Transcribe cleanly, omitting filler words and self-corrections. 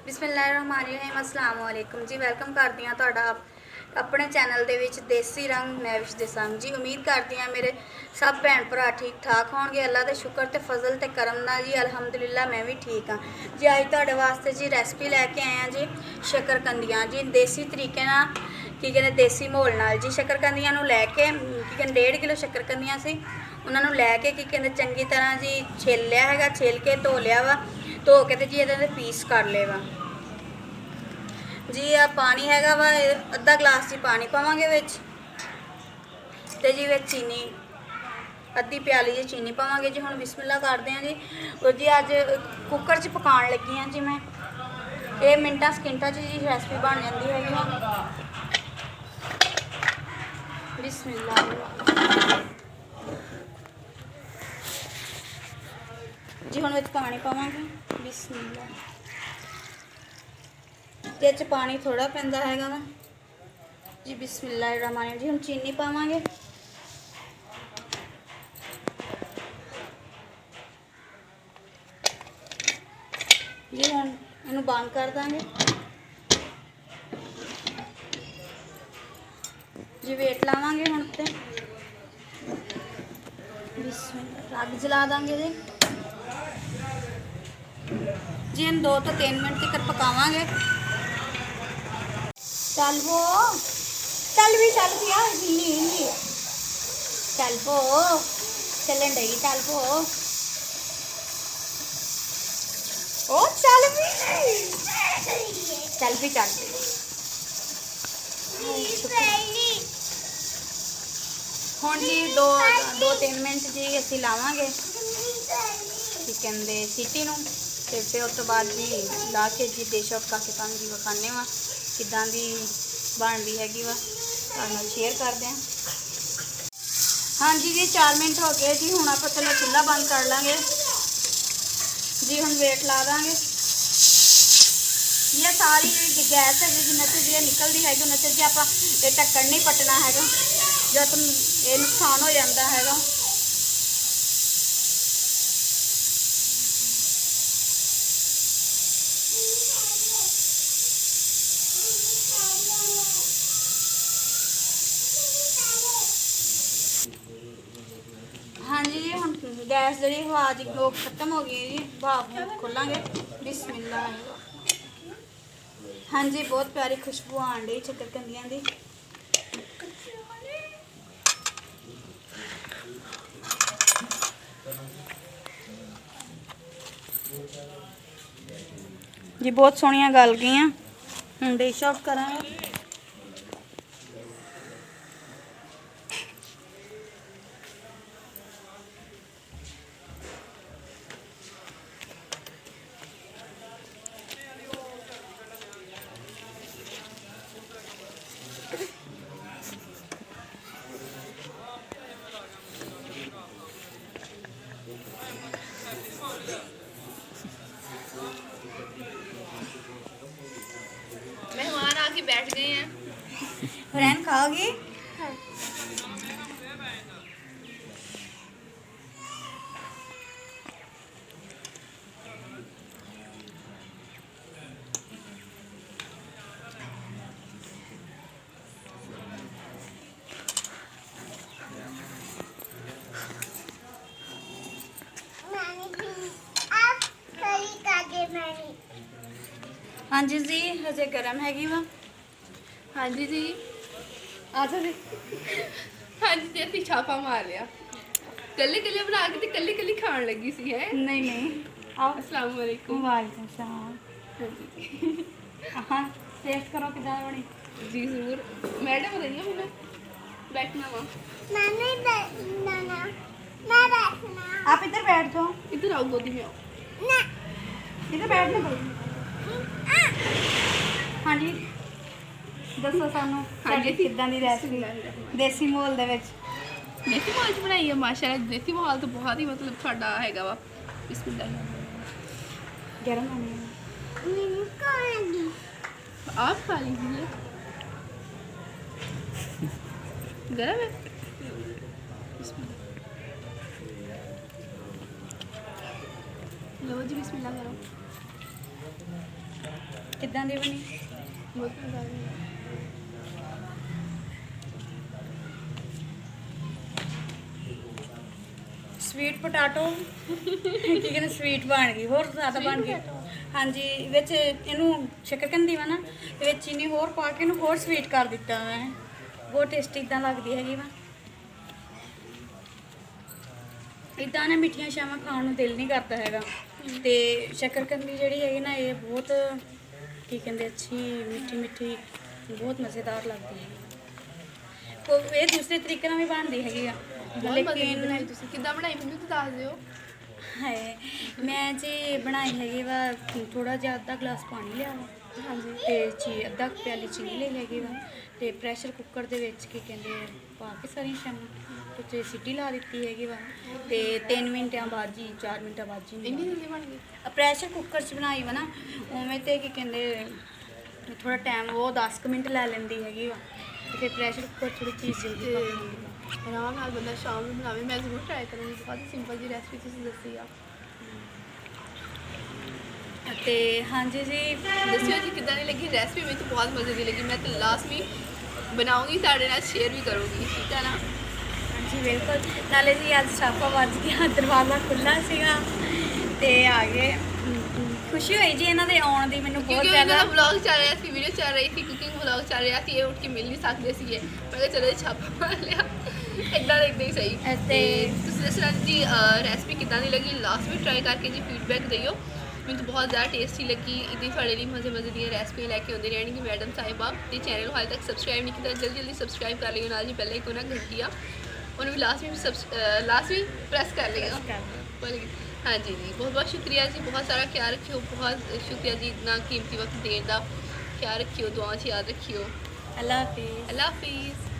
बिस्मिल्लाहिर्रहमानिर्रहीम अस्सलाम वालेकुम जी। वेलकम करती हाँ तुहाडा अपने चैनल दे विच देसी रंग नैविश दे संग जी। उम्मीद करती हाँ मेरे सब भैन भरा ठीक ठाक होंगे। अल्लाह के शुक्र ते फजल ते करम नाल जी अलहमदुलिल्लाह मैं भी ठीक हाँ जी। अज तुहाडे वास्ते जी रेसिपी लैके आए हैं जी शकरकंदियाँ जी देसी तरीके नाल की कहते देसी माहौल नाल जी। शकरकंदियाँ नूं लैके की कहते 1.5 किलो शकरकंदियाँ सी उन्होंने लैके की कहते चंगी तरह जी छिल लिया है, छिल के धो लिया वा, धो के तो जी ये पीस कर ले वा जी। आ पानी हैगा वा अद्धा गिलास जी पानी पावांगे विच ते जी विच चीनी अद्धी प्याली जी चीनी पावांगे जी। हुण बिस्मिल्लाह करदे हैं जी। और जी अज कुकर च पकाउण लगी हाँ जी मैं। ये मिनटां सकिंटां च जी रेसिपी बन जाती हैगी। बिस्मिल्लाह जी। हुण विच पानी पावांगे बिस्मिल्लाह। ये च पानी थोड़ा पैंदा हैगा वा जी। बिस्मिल्लाहिर्रहमानिर्रहीम जी। हुण चीनी पावांगे जी। हुण इहनूं बंद कर देंगे जी। वेट लावांगे हुण ते बिस्मिल्लाह अग जला देंगे जी। जी इन 2 तो 3 मिनट तक पकावांगे। चल वो चल भी हिली हिली चल पो चलन डई चल पो ओ चल भी चल भी हुण जी 2-3 मिनट जी असीं लावांगे चिकन दे सीटी नूं ते फिर उस तो बाद जी ला के जी डिश आउट करके तुहानूं जी विखाने वा किदां दी बनदी हैगी वा तुहाडे नाल शेयर करदे हैं। हाँ जी 4 मिनट हो गए जी। हुण आपां थल्ले चुल्हा बंद कर लांगे जी। हुण वेट ला देंगे। ये सारी गैस है जिन्ना चर जी निकलती है उन्ना चर जी आप ढक्कन नहीं पटना है जब ये नुकसान हो जाता है। हाँ जी हम गैस जी आवाज़ लोग खत्म हो गई जी। भाप खोलेंगे बिस्मिल्लाह। हाँ जी बहुत प्यारी खुशबू आन रही शकरकंदियाँ की जी। बहुत सोहनिया गल गई हम डिश आउट करांगे। मेहमान आके बैठ गए हैं। फरैन खाओगी? हाँ। हाँ जी जी हजे गर्म हैगी वा। हाँ जी जी आजा जी। हाँ जी जी छापा मार लिया कल्ले कल्ले बना के कल्ले कल्ले खान लगी सी है। नहीं नहीं आओ। अस्सलाम वालेकुम। वालेकुम सलाम। हाँ जी हाँ टेस्ट करो किधर बनी जी जरूर। मैडम बताइए मैंने बैठना वहाँ। आप इधर बैठ जाओ। इधर आओ गोदी में आओ। इधर बैठने दो। हाँ जी दसो सानू साडी किदां दी रेसिपी देसी माहौल दे विच। देसी माहौल च बनाई है माशाल्लाह। देसी माहौल तो बहुत ही मतलब साडा हैगा वा। बिस्मिल्लाह। गरम होनी आप खा लीजिए। गरम है। लो जी बिस्मिल्लाह करो। ਕਿੱਦਾਂ ਦੀ ਬਣੀ? ਬਹੁਤ ਮਜ਼ਾ ਆਇਆ। ਸਵੀਟ ਪੋਟੈਟੋ ਕੀ ਕਹਿੰਦੇ, ਸਵੀਟ ਬਣ ਗਈ, ਹੋਰ ਜ਼ਿਆਦਾ ਬਣ ਗਈ। ਹਾਂਜੀ, ਵਿੱਚ ਇਹਨੂੰ ਸ਼ੱਕਰਕੰਦੀ ਵਾ ਨਾ, ਤੇ ਵਿੱਚ ਚੀਨੀ ਹੋਰ ਪਾ ਕੇ ਇਹਨੂੰ ਹੋਰ ਸਵੀਟ ਕਰ ਦਿੱਤਾ ਮੈਂ। ਬਹੁਤ ਟੇਸਟੀ ਇਦਾਂ ਲੱਗਦੀ ਹੈਗੀ ਵਾ। ਇਦਾਂ ਨਾ ਮਿੱਠੀਆਂ ਸ਼ਾਵਾਂ ਖਾਣ ਨੂੰ ਦਿਲ ਨਹੀਂ ਕਰਦਾ ਹੈਗਾ। ਤੇ ਸ਼ੱਕਰਕੰਦੀ ਜਿਹੜੀ ਹੈਗੀ ਨਾ, ਇਹ ਬਹੁਤ ਕੀ ਕਹਿੰਦੇ ਅੱਛੀ ਮਿੱਠੀ ਮਿੱਠੀ, ਬਹੁਤ ਮਜ਼ੇਦਾਰ ਲੱਗਦੀ ਹੈ। ਇਹ ਦੂਸਰੇ ਤਰੀਕੇ ਨਾਲ ਵੀ ਬਣਦੀ ਹੈਗੀ ਆ, ਬਹੁਤ ਮਜ਼ੇ ਦੀ ਬਣਾਈ। ਤੁਸੀਂ ਕਿੱਦਾਂ ਬਣਾਈ ਮੈਨੂੰ ਤਾਂ ਦੱਸ ਦਿਓ। ਹੈ ਮੈਂ ਜੀ ਬਣਾਈ ਹੈਗੀ ਵਾ, ਥੋੜਾ ਜਿਹਾ ਅੱਧਾ ਗਲਾਸ ਪਾਣੀ ਲਿਆ ਵਾ, ਹਾਂਜੀ ਤੇ ਅੱਧਾ ਪਿਆਲੀ ਚੀਨੀ ਲੈ ਹੈਗੀ ਵਾ, ਤੇ ਪ੍ਰੈਸ਼ਰ ਕੁੱਕਰ ਦੇ ਵਿੱਚ ਕੀ ਕਹਿੰਦੇ ਪਾ ਕੇ ਸਾਰੀਆਂ ਸ਼ਾਮਾਂ ਉੱਤੇ ਸਿੱਟੀ ਲਾ ਦਿੱਤੀ ਹੈਗੀ ਵਾ, ਤੇ 3 ਮਿੰਟਾਂ ਬਾਅਦ ਜੀ 4 ਮਿੰਟਾਂ ਬਾਅਦ ਜੀ ਇੰਨੀ ਜਲਦੀ ਬਣ ਗਈ। ਪ੍ਰੈਸ਼ਰ ਕੁੱਕਰ 'ਚ ਬਣਾਈ ਵਾ ਨਾ, ਉਵੇਂ ਤੇ ਕੀ ਕਹਿੰਦੇ ਥੋੜਾ ਟਾਈਮ ਉਹ 10 ਕੁ ਮਿੰਟ ਲੈ ਲੈਂਦੀ ਹੈਗੀ ਵਾ, ਤੇ ਫਿਰ ਪ੍ਰੈਸ਼ਰ ਕੁੱਕਰ ਥੋੜੀ ਚੀਜ਼ ਜਲਦੀ ਪੱਕ ਜਾਂਦੀ ਵਾ। ਆਰਾਮ ਨਾਲ ਬੰਦਾ ਸ਼ਾਮ ਨੂੰ ਬਣਾਵੇ। ਮੈਂ ਜ਼ਰੂਰ ਟਰਾਈ ਕਰਾਂਗੀ। ਬਹੁਤ ਹੀ ਸਿੰਪਲ ਜੀ ਰੈਸਪੀ ਤੁਸੀਂ ਦੱਸੀ ਆ। ਤੇ ਹਾਂਜੀ ਜੀ, ਦੱਸਿਓ ਜੀ ਕਿੱਦਾਂ ਦੀ ਲੱਗੀ ਰੈਸਪੀ। ਮੈਨੂੰ ਤਾਂ ਬਹੁਤ ਮਜ਼ੇ ਦੀ ਲੱਗੀ। ਮੈਂ ਤਾਂ ਲਾਸਟ ਵੀ ਬਣਾਉਂਗੀ, ਤੁਹਾਡੇ ਨਾਲ ਸ਼ੇਅਰ ਵੀ ਕਰੂੰਗੀ, ਠੀਕ ਹੈ ਨਾ। ਹਾਂਜੀ ਬਿਲਕੁਲ। ਨਾਲੇ ਜੀ ਅੱਜ ਛਾਪਾ ਵੱਜ ਗਿਆ, ਦਰਵਾਜ਼ਾ ਖੁੱਲ੍ਹਾ ਸੀਗਾ ਤੇ ਆ ਗਏ। ਖੁਸ਼ੀ ਹੋਈ ਜੀ ਇਹਨਾਂ ਦੇ ਆਉਣ ਦੀ ਮੈਨੂੰ ਬਹੁਤ ਕਿਉਂਕਿ ਇਹਨਾਂ ਜ਼ਿਆਦਾ। ਦਾ ਵਲੌਗ ਚੱਲ ਰਿਹਾ ਸੀ, ਵੀਡੀਓ ਚੱਲ ਰਹੀ ਸੀ, ਕੁਕਿੰਗ ਵਲੌਗ ਚੱਲ ਰਿਹਾ ਸੀ। ਇਹ ਉੱਠ ਕੇ ਮਿਲ ਨਹੀਂ ਸਕਦੇ ਸੀਗੇ। ਮੈਂ ਕਿਹਾ ਚਲੋ ਛਾਪਾ ਮਾਰ ਲਿਆ। ਇੱਦਾਂ ਦਾ ਇੱਦਾਂ ਹੀ ਸਹੀ। ਤੇ ਤੁਸੀਂ ਦੱਸਣਾ ਜੀ ਰੈਸਪੀ ਕਿੱਦਾਂ ਦੀ ਲੱਗੀ। ਲਾਸਟ ਵੀ ਟਰਾਈ ਕਰਕੇ ਜੀ ਫੀਡਬੈਕ ਦਿਓ। ਮੈਨੂੰ ਤਾਂ ਬਹੁਤ ਜ਼ਿਆਦਾ ਟੇਸਟੀ ਲੱਗੀ। ਇੱਦਾਂ ਤੁਹਾਡੇ ਲਈ ਮਜ਼ੇ ਦੀਆਂ ਰੈਸਪੀਆਂ ਲੈ ਕੇ ਆਉਂਦੇ ਰਹਿਣਗੇ ਮੈਡਮ ਸਾਹਿਬਾ। ਤੇ ਚੈਨਲ ਨੂੰ ਹਾਲੇ ਤੱਕ ਸਬਸਕ੍ਰਾਈਬ ਨਹੀਂ ਕੀਤਾ, ਜਲਦੀ ਸਬਸਕ੍ਰਾਈਬ ਕਰ ਲਿਓ। ਨਾਲ ਜੀ ਬੈਲ ਆਈਕਨ ਨਾਲ ਘੰਟੀ ਆ, ਉਹਨੂੰ ਵੀ ਲਾਸਟ ਵੀ ਪ੍ਰੈਸ ਕਰ ਲਿਓ। ਹਾਂਜੀ ਜੀ, ਬਹੁਤ ਬਹੁਤ ਸ਼ੁਕਰੀਆ ਜੀ। ਬਹੁਤ ਸਾਰਾ ਖਿਆਲ ਰੱਖਿਓ। ਬਹੁਤ ਸ਼ੁਕਰੀਆ ਜੀ ਇਤਨਾ ਕੀਮਤੀ ਵਕਤ ਦੇਣ ਦਾ। ਖਿਆਲ ਰੱਖਿਓ, ਦੁਆ 'ਚ ਯਾਦ ਰੱਖਿਓ। ਅੱਲਾ ਹਾਫਿਜ਼। ਅੱਲਾ ਹਾਫਿਜ਼।